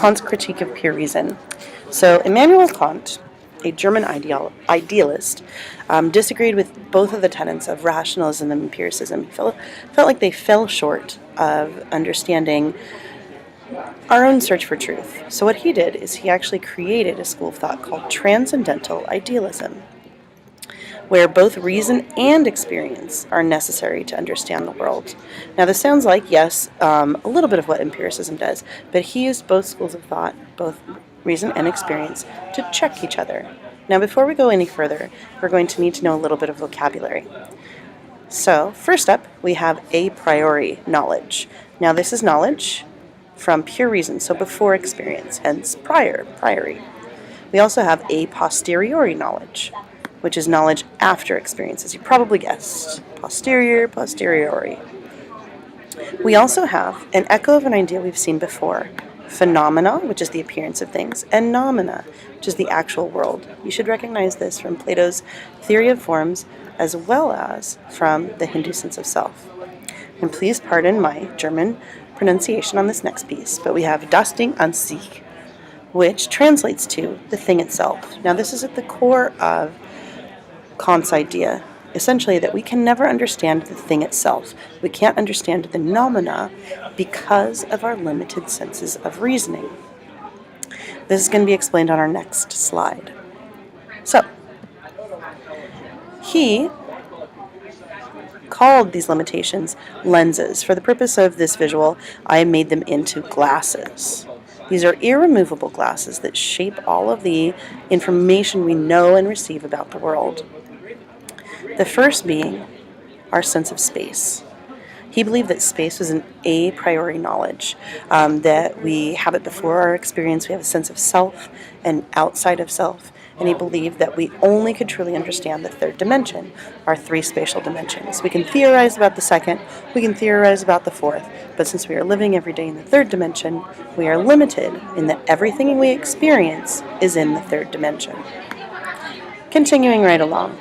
Kant's critique of pure reason. So Immanuel Kant, a German idealist, disagreed with both of the tenets of rationalism and empiricism. He felt like they fell short of understanding our own search for truth. So what he did is he actually created a school of thought called transcendental idealism, where both reason and experience are necessary to understand the world. Now this sounds like, yes, a little bit of what empiricism does, but he used both schools of thought, both reason and experience, to check each other. Now before we go any further, we're going to need to know a little bit of vocabulary. So first up, we have a priori knowledge. Now this is knowledge from pure reason, so before experience, hence priori. We also have a posteriori knowledge, which is knowledge after experience, as you probably guessed. Posteriori. We also have an echo of an idea we've seen before. Phenomena, which is the appearance of things, and noumena, which is the actual world. You should recognize this from Plato's theory of forms, as well as from the Hindu sense of self. And please pardon my German pronunciation on this next piece, but we have das Ding an sich, which translates to the thing itself. Now this is at the core of Kant's idea, essentially that we can never understand the thing itself. We can't understand the noumena because of our limited senses of reasoning. This is going to be explained on our next slide. So, he called these limitations lenses. For the purpose of this visual, I made them into glasses. These are irremovable glasses that shape all of the information we know and receive about the world. The first being our sense of space. He believed that space was an a priori knowledge, that we have it before our experience. We have a sense of self and outside of self. And he believed that we only could truly understand the third dimension, our three spatial dimensions. We can theorize about the second, we can theorize about the fourth, but since we are living every day in the third dimension, we are limited in that everything we experience is in the third dimension. Continuing right along.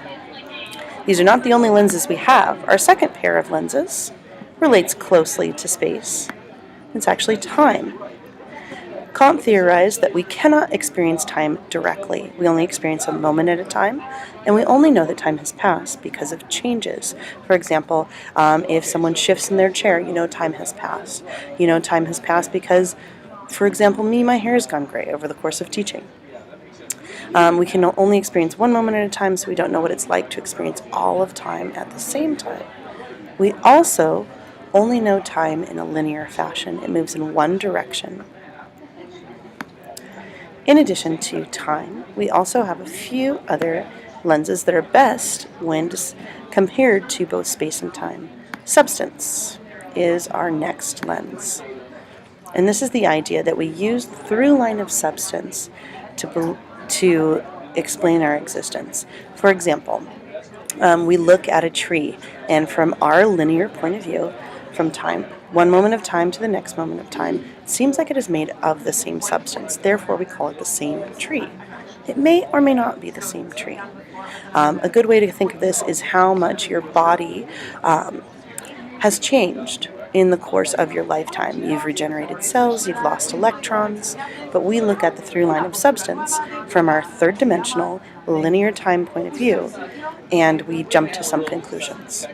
These are not the only lenses we have. Our second pair of lenses relates closely to space. It's actually time. Kant theorized that we cannot experience time directly. We only experience a moment at a time, and we only know that time has passed because of changes. For example, if someone shifts in their chair, you know time has passed. You know time has passed because, for example, my hair has gone gray over the course of teaching. We can only experience one moment at a time, so we don't know what it's like to experience all of time at the same time. We also only know time in a linear fashion. It moves in one direction. In addition to time, we also have a few other lenses that are best when compared to both space and time. Substance is our next lens. And this is the idea that we use the through line of substance to explain our existence. For example, we look at a tree, and from our linear point of view, from time, one moment of time to the next moment of time, it seems like it is made of the same substance. Therefore, we call it the same tree. It may or may not be the same tree. A good way to think of this is how much your body has changed in the course of your lifetime. You've regenerated cells, you've lost electrons, but we look at the through line of substance from our third dimensional linear time point of view, and we jump to some conclusions.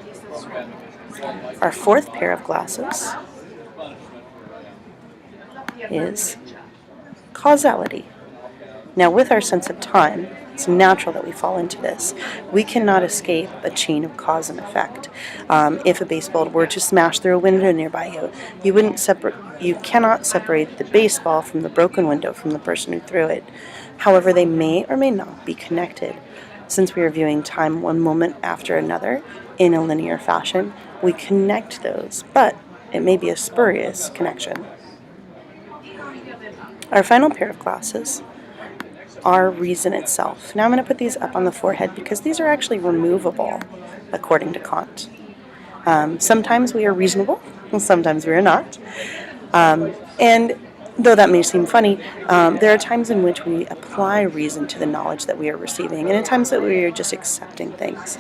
Our fourth pair of glasses is causality. Now, with our sense of time, it's natural that we fall into this. We cannot escape a chain of cause and effect. If a baseball were to smash through a window nearby you, you cannot separate the baseball from the broken window from the person who threw it. However, they may or may not be connected. Since we are viewing time one moment after another in a linear fashion, we connect those, but it may be a spurious connection. Our final pair of glasses are reason itself. Now I'm going to put these up on the forehead because these are actually removable, according to Kant. Sometimes we are reasonable, and sometimes we are not. And though that may seem funny, there are times in which we apply reason to the knowledge that we are receiving, and at times that we are just accepting things.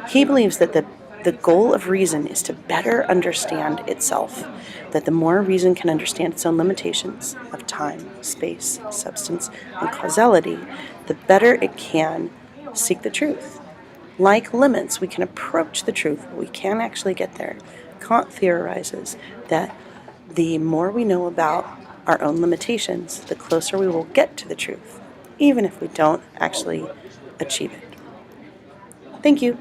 He believes that the The goal of reason is to better understand itself, that the more reason can understand its own limitations of time, space, substance, and causality, the better it can seek the truth. Like limits, we can approach the truth, but we can't actually get there. Kant theorizes that the more we know about our own limitations, the closer we will get to the truth, even if we don't actually achieve it. Thank you.